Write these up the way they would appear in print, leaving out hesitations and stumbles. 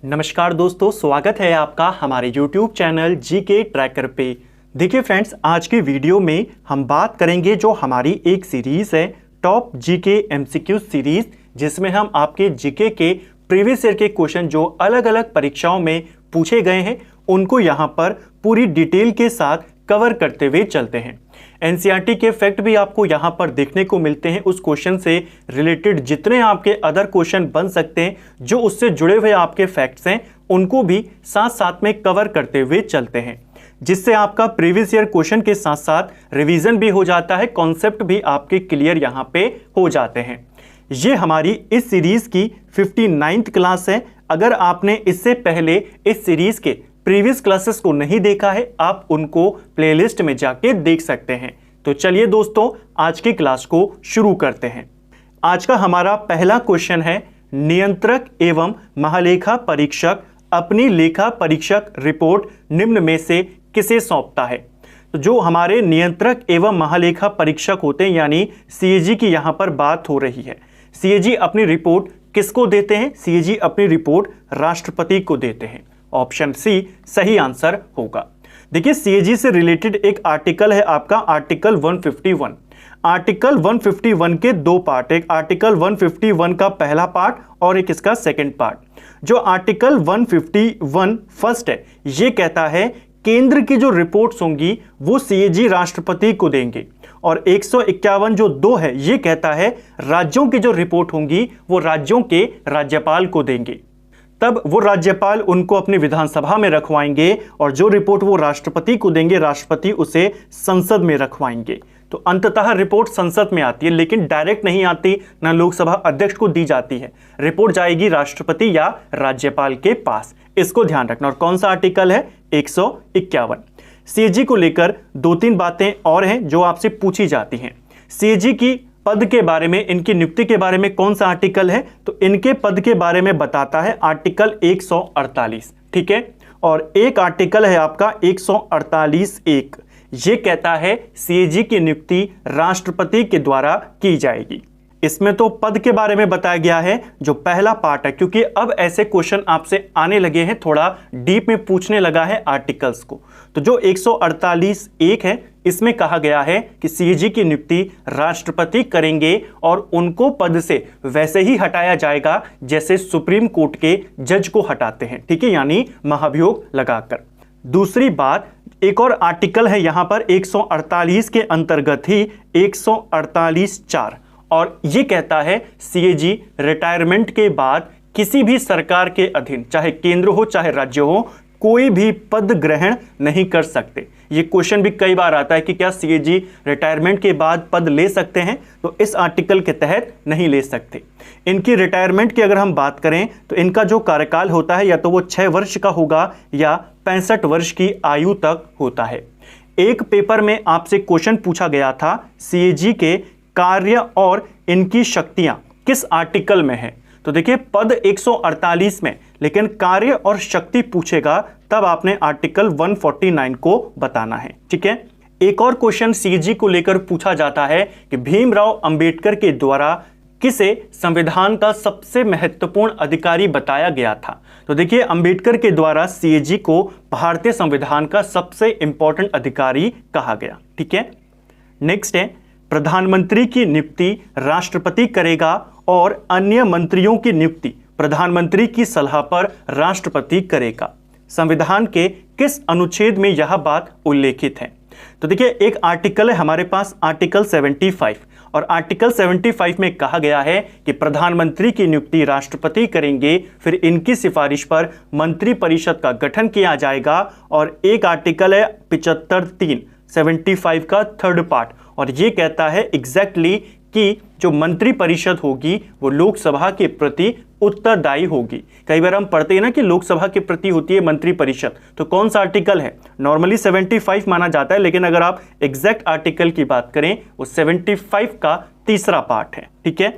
नमस्कार दोस्तों, स्वागत है आपका हमारे YouTube चैनल जीके ट्रैकर पे। देखिए फ्रेंड्स, आज की वीडियो में हम बात करेंगे जो हमारी एक सीरीज़ है टॉप जीके एमसीक्यू सीरीज़, जिसमें हम आपके जीके के प्रीवियस ईयर के क्वेश्चन जो अलग अलग परीक्षाओं में पूछे गए हैं उनको यहाँ पर पूरी डिटेल के साथ कवर करते हुए चलते हैं। एनसीईआरटी के फैक्ट भी आपको यहाँ पर देखने को मिलते हैं। उस क्वेश्चन से रिलेटेड जितने आपके अदर क्वेश्चन बन सकते हैं, जो उससे जुड़े हुए आपके फैक्ट्स हैं, उनको भी साथ साथ में कवर करते हुए चलते हैं, जिससे आपका प्रीवियस ईयर क्वेश्चन के साथ साथ रिवीजन भी हो जाता है, कॉन्सेप्ट भी आपके क्लियर यहाँ पे हो जाते हैं। ये हमारी इस सीरीज की 59th क्लास है। अगर आपने इससे पहले इस सीरीज के प्रीवियस क्लासेस को नहीं देखा है, आप उनको प्लेलिस्ट में जाके देख सकते हैं। तो चलिए दोस्तों, आज की क्लास को शुरू करते हैं। आज का हमारा पहला क्वेश्चन है, नियंत्रक एवं महालेखा परीक्षक अपनी लेखा परीक्षक रिपोर्ट निम्न में से किसे सौंपता है। तो जो हमारे नियंत्रक एवं महालेखा परीक्षक होते हैं, यानी सीएजी की यहाँ पर बात हो रही है। सीएजी अपनी रिपोर्ट किसको देते हैं? सीएजी अपनी रिपोर्ट राष्ट्रपति को देते हैं। ऑप्शन सी सही आंसर होगा। देखिए, सीएजी से रिलेटेड एक आर्टिकल है आपका आर्टिकल 151। आर्टिकल 151 के दो पार्ट, एक आर्टिकल 151 का पहला पार्ट और एक इसका सेकंड पार्ट। जो आर्टिकल 151 फर्स्ट है, ये कहता है केंद्र की जो रिपोर्ट्स होंगी वो सीएजी राष्ट्रपति को देंगे, और 151 जो दो है ये कहता है राज्यों की जो रिपोर्ट होंगी वो राज्यों के राज्यपाल को देंगे। तब वो राज्यपाल उनको अपनी विधानसभा में रखवाएंगे, और जो रिपोर्ट वो राष्ट्रपति को देंगे, राष्ट्रपति उसे संसद में रखवाएंगे। तो अंततः रिपोर्ट संसद में आती है, लेकिन डायरेक्ट नहीं आती, ना लोकसभा अध्यक्ष को दी जाती है। रिपोर्ट जाएगी राष्ट्रपति या राज्यपाल के पास। इसको ध्यान रखना। और कौन सा आर्टिकल है? 151। सीएजी को लेकर दो तीन बातें और हैं जो आपसे पूछी जाती हैं। सीएजी की पद के बारे में, इनकी नियुक्ति के बारे में कौन सा आर्टिकल है? तो इनके पद के बारे में बताता है आर्टिकल 148। ठीक है। और एक आर्टिकल है आपका 148(1). ये कहता है सीएजी की नियुक्ति राष्ट्रपति के द्वारा की जाएगी। इसमें तो पद के बारे में बताया गया है, जो पहला पार्ट है, क्योंकि अब ऐसे क्वेश्चन आपसे आने लगे हैं, थोड़ा डीप में पूछने लगा है आर्टिकल्स को। तो जो 148(1) है, इसमें कहा गया है कि सीएजी की नियुक्ति राष्ट्रपति करेंगे और उनको पद से वैसे ही हटाया जाएगा जैसे सुप्रीम कोर्ट के जज को हटाते हैं। ठीक है, यानी महाभियोग लगाकर। दूसरी बात, एक और आर्टिकल है यहां पर 148 के अंतर्गत ही 148(4), और ये कहता है सीएजी रिटायरमेंट के बाद किसी भी सरकार के अधीन, चाहे केंद्र हो चाहे राज्य हो, कोई भी पद ग्रहण नहीं कर सकते। ये क्वेश्चन भी कई बार आता है कि क्या सीएजी रिटायरमेंट के बाद पद ले सकते हैं? तो इस आर्टिकल के तहत नहीं ले सकते। इनकी रिटायरमेंट की अगर हम बात करें तो इनका जो कार्यकाल होता है या तो वो 6 वर्ष का होगा या 65 वर्ष की आयु तक होता है। एक पेपर में आपसे क्वेश्चन पूछा गया था, सीएजी के कार्य और इनकी शक्तियां किस आर्टिकल में है? तो देखिए, पद 148 में, लेकिन कार्य और शक्ति पूछेगा तब आपने आर्टिकल 149 को बताना है। ठीक है। एक और क्वेश्चन सीएजी को लेकर पूछा जाता है कि भीमराव अंबेडकर के द्वारा किसे संविधान का सबसे महत्वपूर्ण अधिकारी बताया गया था? तो देखिए, अंबेडकर के द्वारा सीएजी को भारतीय संविधान का सबसे इंपॉर्टेंट अधिकारी कहा गया। ठीक है। नेक्स्ट है, प्रधानमंत्री की नियुक्ति राष्ट्रपति करेगा और अन्य मंत्रियों की नियुक्ति प्रधानमंत्री की सलाह पर राष्ट्रपति करेगा। संविधान के किस अनुच्छेद में यह बात उल्लेखित है? तो देखिए, एक आर्टिकल है हमारे पास आर्टिकल 75, और आर्टिकल 75 में कहा गया है कि प्रधानमंत्री की नियुक्ति राष्ट्रपति करेंगे, फिर इनकी सिफारिश पर मंत्रिपरिषद का गठन किया जाएगा। और एक आर्टिकल है 75(3), 75 का थर्ड पार्ट, और ये कहता है एग्जैक्टली कि जो मंत्रिपरिषद होगी वो लोकसभा के प्रति उत्तरदायी होगी। कई बार हम पढ़ते हैं ना कि लोकसभा के प्रति होती है मंत्रिपरिषद, तो कौन सा आर्टिकल है? नॉर्मली 75 माना जाता है, लेकिन अगर आप एग्जैक्ट आर्टिकल की बात करें वो 75 का तीसरा पार्ट है। ठीक है।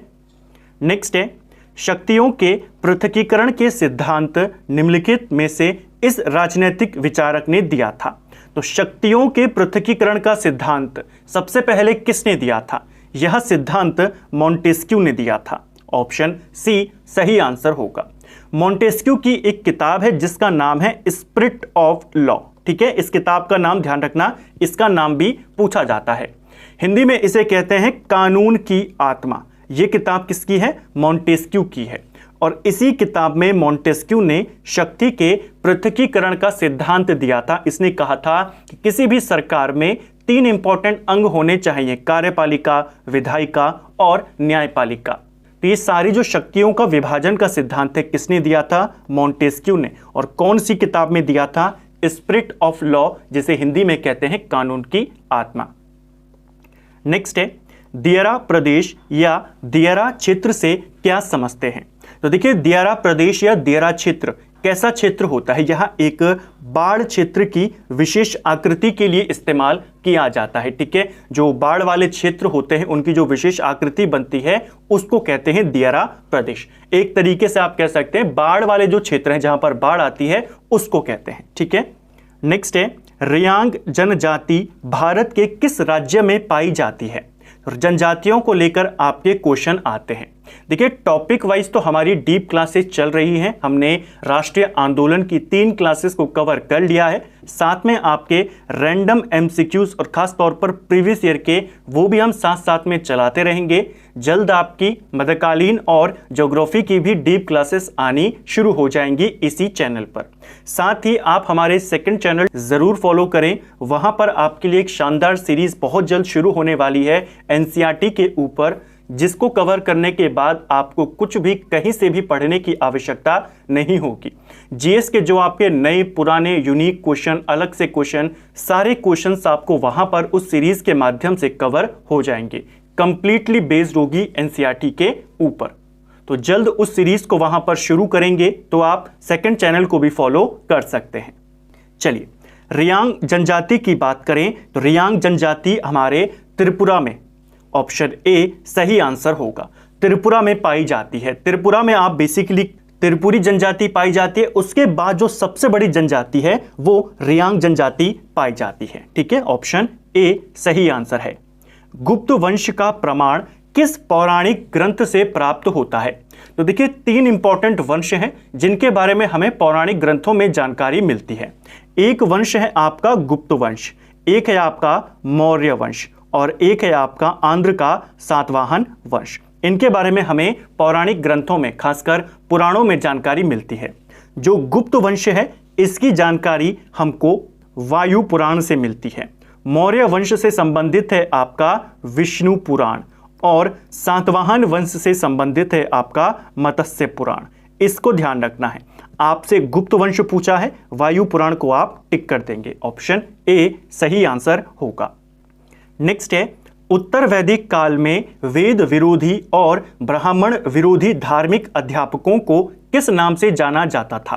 नेक्स्ट है, शक्तियों के पृथकीकरण के सिद्धांत निम्नलिखित में से इस राजनीतिक विचारक ने दिया था। तो शक्तियों के पृथकीकरण का सिद्धांत सबसे पहले किसने दिया था? यह सिद्धांत मॉन्टेस्क्यू ने दिया था। ऑप्शन सी सही आंसर होगा। मॉन्टेस्क्यू की एक किताब है जिसका नाम है स्पिरिट ऑफ लॉ। ठीक है, इस किताब का नाम ध्यान रखना, इसका नाम भी पूछा जाता है। हिंदी में इसे कहते हैं कानून की आत्मा। यह किताब किसकी है? मॉन्टेस्क्यू की है। और इसी किताब में मॉन्टेस्क्यू ने शक्ति के पृथकीकरण का सिद्धांत दिया था। इसने कहा था कि किसी भी सरकार में 3 इंपॉर्टेंट अंग होने चाहिए, कार्यपालिका, विधायिका और न्यायपालिका। तो ये सारी जो शक्तियों का विभाजन का सिद्धांत है किसने दिया था? मॉन्टेस्क्यू ने। और कौन सी किताब में दिया था? स्पिरिट ऑफ लॉ, जिसे हिंदी में कहते हैं कानून की आत्मा। नेक्स्ट है दियरा प्रदेश या दियरा क्षेत्र से क्या समझते हैं? तो देखिए, दियरा प्रदेश या दियरा क्षेत्र कैसा क्षेत्र होता है? यह एक बाढ़ क्षेत्र की विशेष आकृति के लिए इस्तेमाल किया जाता है। ठीक है, जो बाढ़ वाले क्षेत्र होते हैं उनकी जो विशेष आकृति बनती है उसको कहते हैं दियरा प्रदेश। एक तरीके से आप कह सकते हैं बाढ़ वाले जो क्षेत्र हैं जहां पर बाढ़ आती है उसको कहते हैं। ठीक है, नेक्स्ट है रियांग जनजाति भारत के किस राज्य में पाई जाती है? जनजातियों को लेकर आपके क्वेश्चन आते हैं। देखिए, टॉपिक वाइज तो हमारी डीप क्लासेस चल रही हैं। हमने राष्ट्रीय आंदोलन की 3 क्लासेस को कवर कर लिया है। साथ में आपके रैंडम एमसीक्यूज और खास तौर पर प्रीवियस ईयर के वो भी हम साथ साथ में चलाते रहेंगे। जल्द आपकी मध्यकालीन और ज्योग्राफी की भी डीप क्लासेस आनी शुरू हो जाएंगी इसी चैनल पर। साथ ही आप हमारे सेकंड चैनल जरूर फॉलो करें, वहां पर आपके लिए एक शानदार सीरीज बहुत जल्द शुरू होने वाली है एनसीईआरटी के ऊपर, जिसको कवर करने के बाद आपको कुछ भी कहीं से भी पढ़ने की आवश्यकता नहीं होगी। जीएस के जो आपके नए पुराने यूनिक क्वेश्चन, अलग से क्वेश्चन, सारे क्वेश्चंस आपको वहां पर उस सीरीज के माध्यम से कवर हो जाएंगे। कंप्लीटली बेस्ड होगी एनसीईआरटी के ऊपर। तो जल्द उस सीरीज को वहां पर शुरू करेंगे, तो आप सेकंड चैनल को भी फॉलो कर सकते हैं। चलिए, रियांग जनजाति की बात करें तो रियांग जनजाति हमारे त्रिपुरा में, ऑप्शन ए सही आंसर होगा, त्रिपुरा में पाई जाती है। त्रिपुरा में आप बेसिकली त्रिपुरी जनजाति पाई जाती है। उसके बाद जो सबसे बड़ी जनजाति है वो रियांग जनजाति पाई जाती है। ठीक है, ऑप्शन ए सही आंसर है। गुप्त वंश का प्रमाण किस पौराणिक ग्रंथ से प्राप्त होता है? तो देखिए, 3 इंपॉर्टेंट वंश हैं जिनके बारे में हमें पौराणिक ग्रंथों में जानकारी मिलती है। एक वंश है आपका गुप्त वंश, एक है आपका मौर्य वंश और एक है आपका आंध्र का सातवाहन वंश। इनके बारे में हमें पौराणिक ग्रंथों में, खासकर पुराणों में जानकारी मिलती है। जो गुप्त वंश है इसकी जानकारी हमको वायु पुराण से मिलती है। मौर्य वंश से संबंधित है आपका विष्णु पुराण और सातवाहन वंश से संबंधित है आपका मत्स्य पुराण। इसको ध्यान रखना है। आपसे गुप्त वंश पूछा है, वायु पुराण को आप टिक कर देंगे। ऑप्शन ए सही आंसर होगा। नेक्स्ट है उत्तर वैदिक काल में वेद विरोधी और ब्राह्मण विरोधी धार्मिक अध्यापकों को किस नाम से जाना जाता था?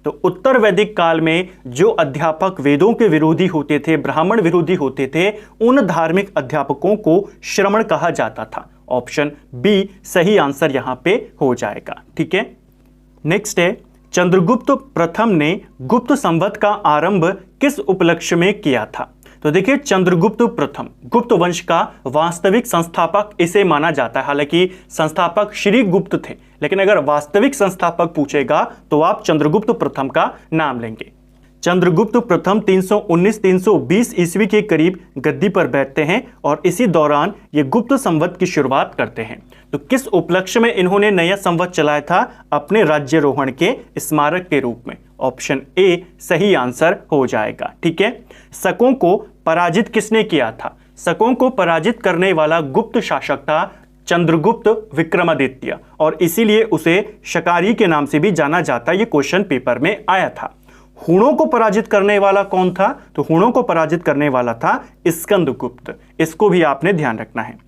तो उत्तर वैदिक काल में जो अध्यापक वेदों के विरोधी होते थे, ब्राह्मण विरोधी होते थे, उन धार्मिक अध्यापकों को श्रमण कहा जाता था। ऑप्शन बी सही आंसर यहां पे हो जाएगा। ठीक है, नेक्स्ट है चंद्रगुप्त प्रथम ने गुप्त संवत का आरंभ किस उपलक्ष्य में किया था? तो देखिए, चंद्रगुप्त प्रथम गुप्त वंश का वास्तविक संस्थापक इसे माना जाता है। हालांकि संस्थापक श्री गुप्त थे, लेकिन अगर वास्तविक संस्थापक पूछेगा तो आप चंद्रगुप्त प्रथम का नाम लेंगे। चंद्रगुप्त प्रथम 319-320 ईस्वी के करीब गद्दी पर बैठते हैं और इसी दौरान ये गुप्त संवत की शुरुआत करते हैं। तो किस उपलक्ष्य में इन्होंने नया संवत चलाया था? अपने राज्यारोहण के स्मारक के रूप में। ऑप्शन ए सही आंसर हो जाएगा। ठीक है, शकों को पराजित किसने किया था? शकों को पराजित करने वाला गुप्त शासक था चंद्रगुप्त विक्रमादित्य और इसीलिए उसे शकारी के नाम से भी जाना जाता है। ये क्वेश्चन पेपर में आया था। हुणों को पराजित करने वाला कौन था? तो हुणों को पराजित करने वाला था स्कंदगुप्त। इसको भी आपने ध्यान रखना है।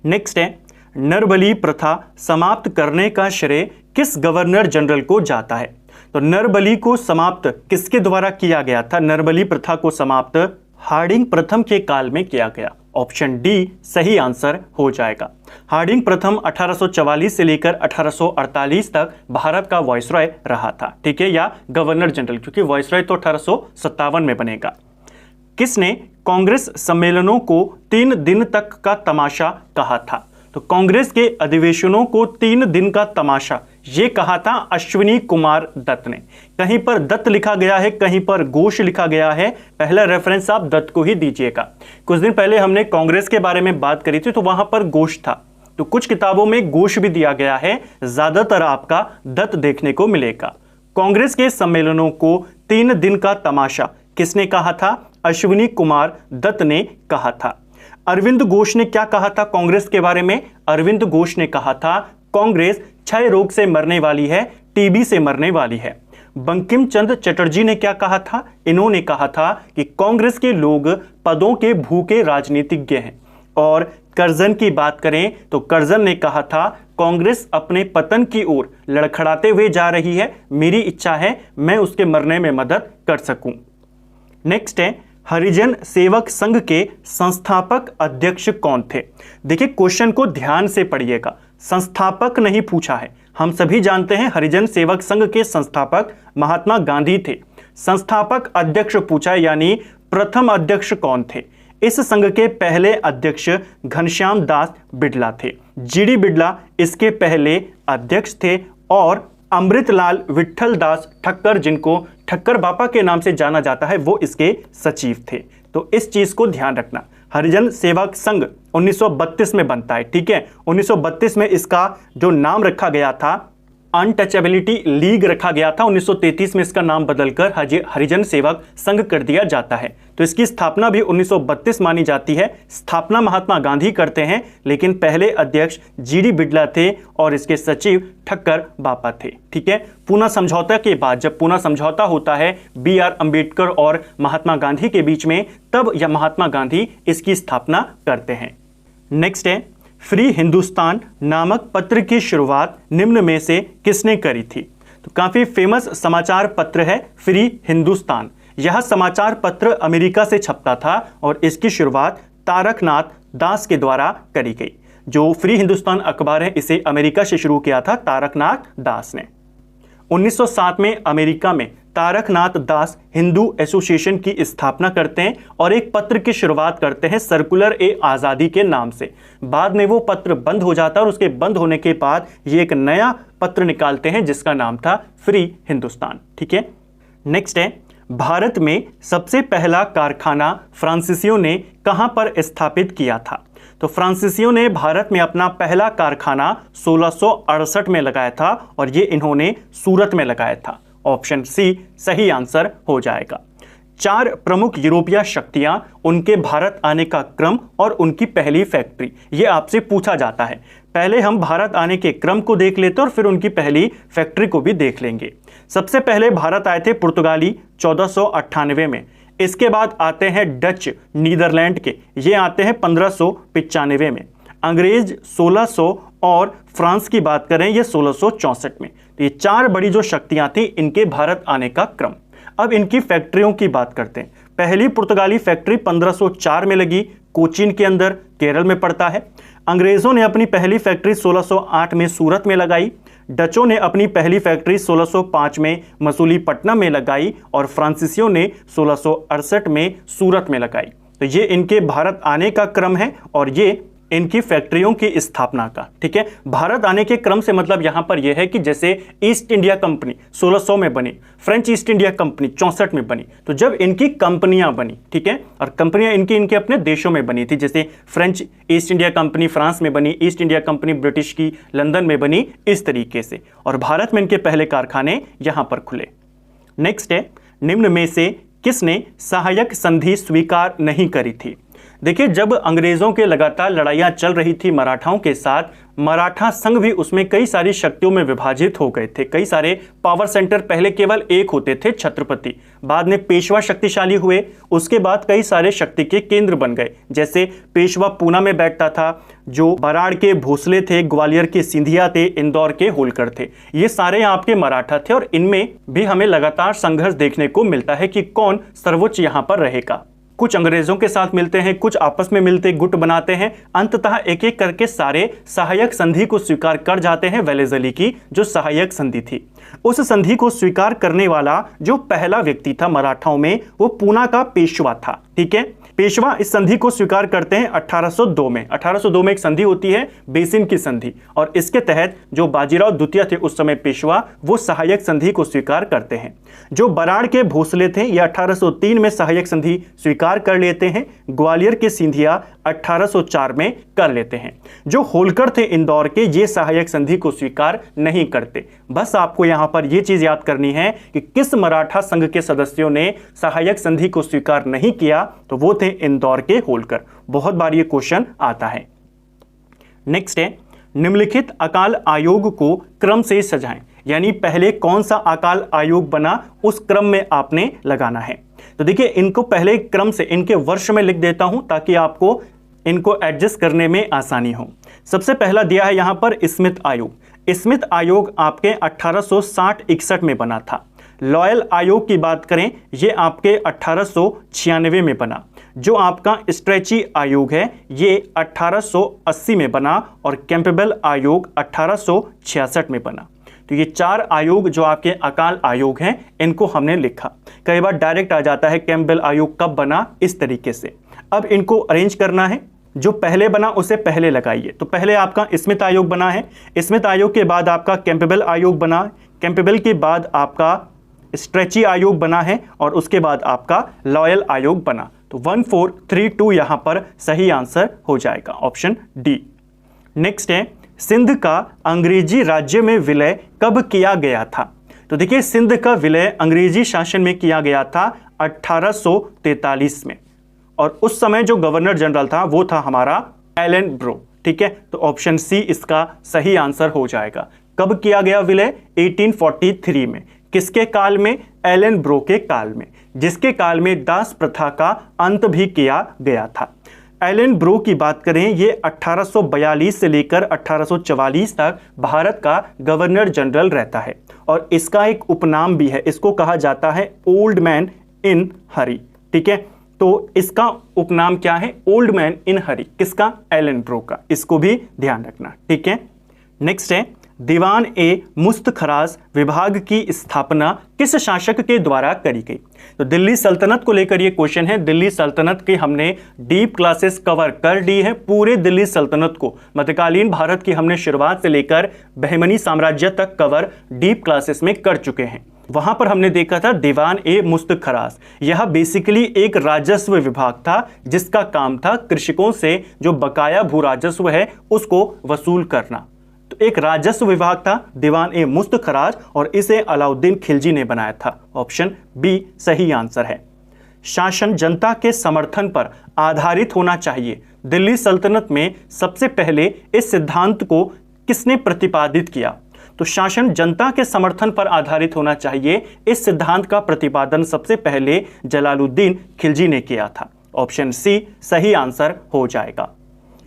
नेक्स्ट है नरबली प्रथा समाप्त करने का श्रेय किस गवर्नर जनरल को जाता है? तो नरबली को समाप्त किसके द्वारा किया गया था? नरबली प्रथा को समाप्त हार्डिंग प्रथम के काल में किया गया। ऑप्शन डी सही आंसर हो जाएगा। हार्डिंग प्रथम 1844 से लेकर 1848 तक भारत का वायसरॉय रहा था। ठीक है, या गवर्नर जनरल, क्योंकि वायसरॉय तो 1857 में बनेगा। किसने कांग्रेस सम्मेलनों को 3 दिन तक का तमाशा कहा था? तो कांग्रेस के अधिवेशनों को 3 दिन का तमाशा ये कहा था अश्विनी कुमार दत्त ने। कहीं पर दत्त लिखा गया है, कहीं पर घोष लिखा गया है, पहला रेफरेंस आप दत्त को ही दीजिएगा। कुछ दिन पहले हमने कांग्रेस के बारे में बात करी थी तो वहां पर घोष था, तो कुछ किताबों में घोष भी दिया गया है, ज्यादातर आपका दत्त देखने को मिलेगा। कांग्रेस के सम्मेलनों को 3 दिन का तमाशा किसने कहा था? अश्विनी कुमार दत्त ने कहा था। अरविंद घोष ने क्या कहा था कांग्रेस के बारे में? अरविंद घोष ने कहा था कांग्रेस क्षय रोग से मरने वाली है, टीबी से मरने वाली है। बंकिम चंद्र चटर्जी ने क्या कहा था? इन्होंने कहा था कि कांग्रेस के लोग पदों के भूखे राजनीतिज्ञ हैं। और करजन की बात करें तो करजन ने कहा था कांग्रेस अपने पतन की ओर लड़खड़ाते हुए जा रही है, मेरी इच्छा है मैं उसके मरने में मदद कर सकूं। नेक्स्ट है हरिजन सेवक संघ के संस्थापक अध्यक्ष कौन थे? देखिए क्वेश्चन को ध्यान से पढ़िएगा, संस्थापक नहीं पूछा है। हम सभी जानते हैं हरिजन सेवक संघ के संस्थापक महात्मा गांधी थे। संस्थापक अध्यक्ष पूछा यानी प्रथम अध्यक्ष कौन थे? इस संघ के पहले अध्यक्ष घनश्याम दास बिड़ला थे। जीडी बिड़ला इसके पहले अध्यक्ष थे और अमृतलाल विठल दास ठक्कर, जिनको ठक्कर बापा के नाम से जाना जाता है, वो इसके सचिव थे। तो इस चीज को ध्यान रखना। हरिजन सेवक संघ 1932 में बनता है, ठीक है। 1932 में इसका जो नाम रखा गया था अनटचेबिलिटी लीग रखा गया था। 1933 में इसका नाम बदलकर हरिजन सेवक संघ कर दिया जाता है। तो इसकी स्थापना भी 1932 मानी जाती है। स्थापना महात्मा गांधी करते हैं, लेकिन पहले अध्यक्ष जीडी बिड़ला थे और इसके सचिव ठक्कर बापा थे, ठीक है। पूना समझौता के बाद जब पूना समझौता होता है BR अम्बेडकर और महात्मा गांधी के बीच में, तब यह महात्मा गांधी इसकी स्थापना करते हैं। नेक्स्ट है फ्री हिंदुस्तान नामक पत्र की शुरुआत निम्न में से किसने करी थी? तो काफी फेमस समाचार पत्र है फ्री हिंदुस्तान। यह समाचार पत्र अमेरिका से छपता था और इसकी शुरुआत तारकनाथ दास के द्वारा करी गई। जो फ्री हिंदुस्तान अखबार है इसे अमेरिका से शुरू किया था तारकनाथ दास ने। 1907 में अमेरिका में तारकनाथ दास हिंदू एसोसिएशन की स्थापना करते हैं और एक पत्र की शुरुआत करते हैं सर्कुलर ए आज़ादी के नाम से। बाद में वो पत्र बंद हो जाता है और उसके बंद होने के बाद ये एक नया पत्र निकालते हैं जिसका नाम था फ्री हिंदुस्तान, ठीक है। नेक्स्ट है भारत में सबसे पहला कारखाना फ्रांसीसियों ने कहां पर स्थापित किया था? तो फ्रांसीसियों ने भारत में अपना पहला कारखाना 1668 में लगाया था और ये इन्होंने सूरत में लगाया था। ऑप्शन सी सही आंसर हो जाएगा। 4 प्रमुख यूरोपीय शक्तियां, उनके भारत आने का क्रम और उनकी पहली फैक्ट्री, ये आपसे पूछा जाता है। पहले हम भारत आने के क्रम को देख लेते और फिर उनकी पहली फैक्ट्री को भी देख लेंगे। सबसे पहले भारत आए थे पुर्तगाली 1498 में। इसके बाद आते हैं डच नीदरलैंड के, ये आते हैं 1595 में। अंग्रेज 1600 और फ्रांस की बात करें ये 1664 में। तो ये 4 बड़ी जो शक्तियां थी इनके भारत आने का क्रम। अब इनकी फैक्ट्रियों की बात करते हैं। पहली पुर्तगाली फैक्ट्री 1504 में लगी, कोचीन के अंदर, केरल में पड़ता है। अंग्रेजों ने अपनी पहली फैक्ट्री 1608 में सूरत में लगाई। डचों ने अपनी पहली फैक्ट्री 1605 में मसूलीपट्टनम में लगाई और फ्रांसीसियों ने 1668 में सूरत में लगाई। तो ये इनके भारत आने का क्रम है और ये इनकी फैक्ट्रियों की स्थापना का, ठीक है। भारत आने के क्रम से मतलब यहां पर यह है कि जैसे ईस्ट इंडिया कंपनी 1600 में बनी, फ्रेंच ईस्ट इंडिया कंपनी 64 में बनी। तो जब इनकी कंपनियां बनी, ठीक है, और कंपनियां इनके अपने देशों में बनी थी, जैसे French east India company France में बनी, ईस्ट इंडिया कंपनी ब्रिटिश की लंदन में बनी, इस तरीके से। और भारत में इनके पहले कारखाने यहां पर खुले। नेक्स्ट है निम्न में से किसने सहायक संधि स्वीकार नहीं करी थी? देखिए जब अंग्रेजों के लगातार लड़ाइयां चल रही थी मराठाओं के साथ, मराठा संघ भी उसमें कई सारी शक्तियों में विभाजित हो गए थे। कई सारे पावर सेंटर, पहले केवल एक होते थे छत्रपति, बाद में पेशवा शक्तिशाली हुए, उसके बाद कई सारे शक्ति के केंद्र बन गए। जैसे पेशवा पूना में बैठता था, जो बराड़ के भोसले थे, ग्वालियर के सिंधिया थे, इंदौर के होलकर थे, ये सारे आपके मराठा थे। और इनमें भी हमें लगातार संघर्ष देखने को मिलता है कि कौन सर्वोच्च यहाँ पर रहेगा। कुछ अंग्रेजों के साथ मिलते हैं, कुछ आपस में मिलते गुट बनाते हैं, अंततः एक एक करके सारे सहायक संधि को स्वीकार कर जाते हैं। वेलेज़ली की जो सहायक संधि थी, उस संधि को स्वीकार करने वाला जो पहला व्यक्ति था मराठाओं में, वो पूना का पेशवा था। ठीक है, पेशवा इस संधि को स्वीकार करते हैं 1802 में। 1802 में एक संधि होती है, बेसिन की संधि, और इसके तहत जो बाजीराव द्वितीय थे उस समय पेशवा, वो सहायक संधि को स्वीकार करते हैं। जो बराड़ के भोसले थे ये 1803 में सहायक संधि स्वीकार कर लेते हैं। ग्वालियर के सिंधिया 1804 में कर लेते हैं। जो होलकर थे इंदौर के, ये सहायक संधि को स्वीकार नहीं करते। बस आपको यहां पर यह चीज याद करनी है कि किस मराठा संघ के सदस्यों ने सहायक संधि को स्वीकार नहीं किया, तो वो थे इंदौर के होलकर। बहुत बार ये क्वेश्चन आता है। नेक्स्ट है, निम्नलिखित अकाल आयोग को क्रम से सजाएं, यानी पहले कौन सा अकाल आयोग बना उस क्रम में आपने लगाना है। तो देखिए, इनको पहले क्रम से इनके वर्ष में लिख देता हूं ताकि आपको इनको एडजस्ट करने में आसानी हो। सबसे पहला दिया है यहां पर स्मिथ आयोग। स्मिथ आयोग आपके 1860-61 में बना था। लॉयल आयोग की बात करें, ये आपके 1896 में बना। जो आपका स्ट्रेची आयोग है ये 1880 में बना, और कैंपेबल आयोग 1866 में बना। तो ये 4 आयोग जो आपके अकाल आयोग हैं, इनको हमने लिखा। कई बार डायरेक्ट आ जाता है कैंपेबल आयोग कब बना, इस तरीके से। अब इनको अरेंज करना है, जो पहले बना उसे पहले लगाइए। तो पहले आपका स्मिथ आयोग बना है, स्मिथ आयोग के बाद आपका कैंपेबल आयोग बना, कैंपेबल के बाद आपका स्ट्रेची आयोग बना है, और उसके बाद आपका लॉयल आयोग बना। तो 1432 यहां पर सही आंसर हो जाएगा, ऑप्शन डी। नेक्स्ट है, सिंध का अंग्रेजी राज्य में विलय कब किया गया था। तो देखिए, सिंध का विलय अंग्रेजी शासन में किया गया था 1843 में, और उस समय जो गवर्नर जनरल था वो था हमारा एलन ब्रो। ठीक है, तो ऑप्शन सी इसका सही आंसर हो जाएगा। कब किया गया विलय? 1843 में। किसके काल में? एलन ब्रो के काल में, जिसके काल में दास प्रथा का अंत भी किया गया था। एलन ब्रो की बात करें, ये 1842 से लेकर 1844 तक भारत का गवर्नर जनरल रहता है, और इसका एक उपनाम भी है, इसको कहा जाता है ओल्ड मैन इन हरी। ठीक है, तो इसका उपनाम क्या है? Old man in hurry. किसका? एलन ब्रो का। इसको भी ध्यान रखना। ठीक है, नेक्स्ट है, दीवान ए मुस्तखराज विभाग की स्थापना किस शासक के द्वारा करी गई। तो दिल्ली सल्तनत को लेकर ये क्वेश्चन है। दिल्ली सल्तनत की हमने डीप क्लासेस कवर कर ली है। पूरे दिल्ली सल्तनत को, मध्यकालीन भारत की हमने शुरुआत से लेकर बहमनी साम्राज्य तक कवर डीप क्लासेस में कर चुके हैं। वहां पर हमने देखा था दीवान ए मुस्तखराज। यह बेसिकली एक राजस्व विभाग था, जिसका काम था कृषकों से जो बकाया भू राजस्व है उसको वसूल करना। तो एक राजस्व विभाग था दीवान ए मुस्तखराज, और इसे अलाउद्दीन खिलजी ने बनाया था। ऑप्शन बी सही आंसर है। शासन जनता के समर्थन पर आधारित होना चाहिए। दिल्ली सल्तनत में सबसे पहले इस सिद्धांत को किसने प्रतिपादित किया? तो शासन जनता के समर्थन पर आधारित होना चाहिए, इस सिद्धांत का प्रतिपादन सबसे पहले जलालुद्दीन खिलजी ने किया था। ऑप्शन सी सही आंसर हो जाएगा।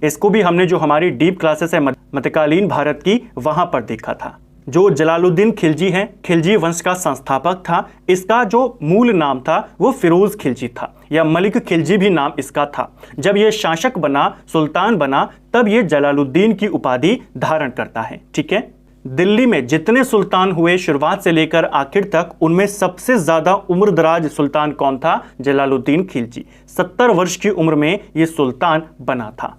इसको भी हमने जो हमारी डीप क्लासेस है मध्यकालीन भारत की, वहां पर देखा था। जो जलालुद्दीन खिलजी है, खिलजी वंश का संस्थापक था। इसका जो मूल नाम था वो फिरोज खिलजी था, या मलिक खिलजी भी नाम इसका था। जब ये शासक बना, सुल्तान बना, तब ये जलालुद्दीन की उपाधि धारण करता है। ठीक है, दिल्ली में जितने सुल्तान हुए शुरुआत से लेकर आखिर तक, उनमें सबसे ज्यादा उम्रदराज सुल्तान कौन था? जलालुद्दीन खिलजी। 70 वर्ष की उम्र में ये सुल्तान बना था,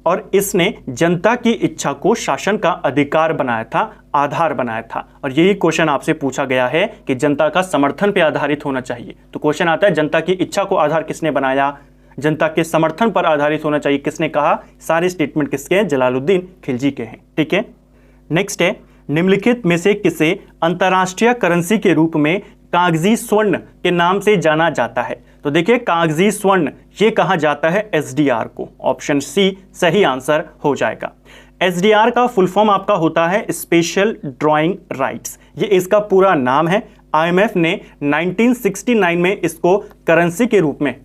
और इसने जनता की इच्छा को शासन का अधिकार बनाया था, आधार बनाया था। और यही क्वेश्चन आपसे पूछा गया है कि जनता का समर्थन पे आधारित होना चाहिए। तो क्वेश्चन आता है जनता की इच्छा को आधार किसने बनाया? जनता के समर्थन पर आधारित होना चाहिए किसने कहा? सारे स्टेटमेंट किसके हैं? जलालुद्दीन खिलजी के हैं। ठीक है, नेक्स्ट है, निम्नलिखित में से किसे अंतर्राष्ट्रीय करेंसी के रूप में कागजी स्वर्ण के नाम से जाना जाता है? तो देखिए, कागजी स्वर्ण ये कहा जाता है SDR को। ऑप्शन सी सही आंसर हो जाएगा। SDR का फुल फॉर्म आपका होता है स्पेशल ड्राइंग राइट्स। ये इसका पूरा नाम है। IMF ने 1969 में इसको करेंसी के रूप में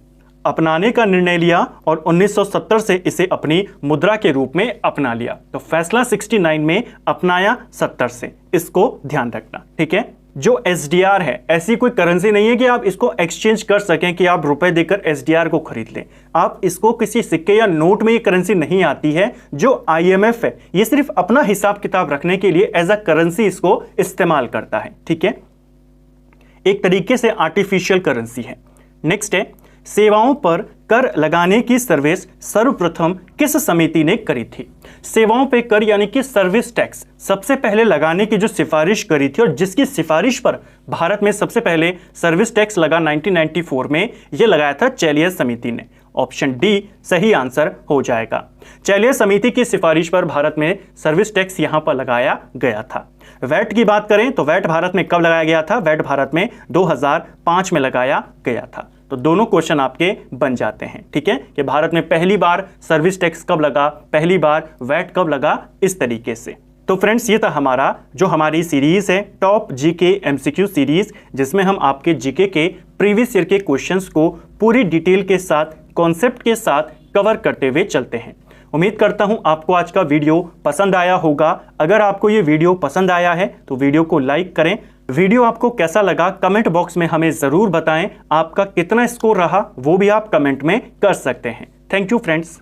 अपनाने का निर्णय लिया, और 1970 से इसे अपनी मुद्रा के रूप में अपना लिया। तो फैसला 69 में, अपनाया 70 से। इसको ध्यान रखना। ठीक है, जो SDR है, ऐसी कोई करेंसी नहीं है कि आप इसको एक्सचेंज कर सकें कि आप रुपए देकर SDR को खरीद लें। आप इसको किसी सिक्के या नोट में ये करेंसी नहीं आती है। जो IMF है ये सिर्फ अपना हिसाब किताब रखने के लिए एज अ करेंसी इसको इस्तेमाल करता है। ठीक है, एक तरीके से आर्टिफिशियल करेंसी है। नेक्स्ट है, सेवाओं पर कर लगाने की सर्विस सर्वप्रथम किस समिति ने करी थी? सेवाओं पे कर यानी कि सर्विस टैक्स सबसे पहले लगाने की जो सिफारिश करी थी और जिसकी सिफारिश पर भारत में सबसे पहले सर्विस टैक्स लगा 1994 में, यह लगाया था चैलियर समिति ने। ऑप्शन डी सही आंसर हो जाएगा। चैलियर समिति की सिफारिश पर भारत में सर्विस टैक्स यहां पर लगाया गया था। वैट की बात करें तो वैट भारत में कब लगाया गया था? वैट भारत में 2005 में लगाया गया था। तो दोनों क्वेश्चन आपके बन जाते हैं। ठीक है, कि भारत में पहली बार सर्विस टैक्स कब लगा, पहली बार वैट कब लगा, इस तरीके से। तो फ्रेंड्स, ये था हमारा जो हमारी सीरीज है टॉप जीके एमसीक्यू सीरीज, जिसमें हम आपके जीके के प्रीवियस ईयर के क्वेश्चंस को पूरी डिटेल के साथ, कॉन्सेप्ट के साथ कवर करते हुए चलते हैं। उम्मीद करता हूं आपको आज का वीडियो पसंद आया होगा। अगर आपको ये वीडियो पसंद आया है तो वीडियो को लाइक करें। वीडियो आपको कैसा लगा कमेंट बॉक्स में हमें ज़रूर बताएं। आपका कितना स्कोर रहा वो भी आप कमेंट में कर सकते हैं। Thank you friends.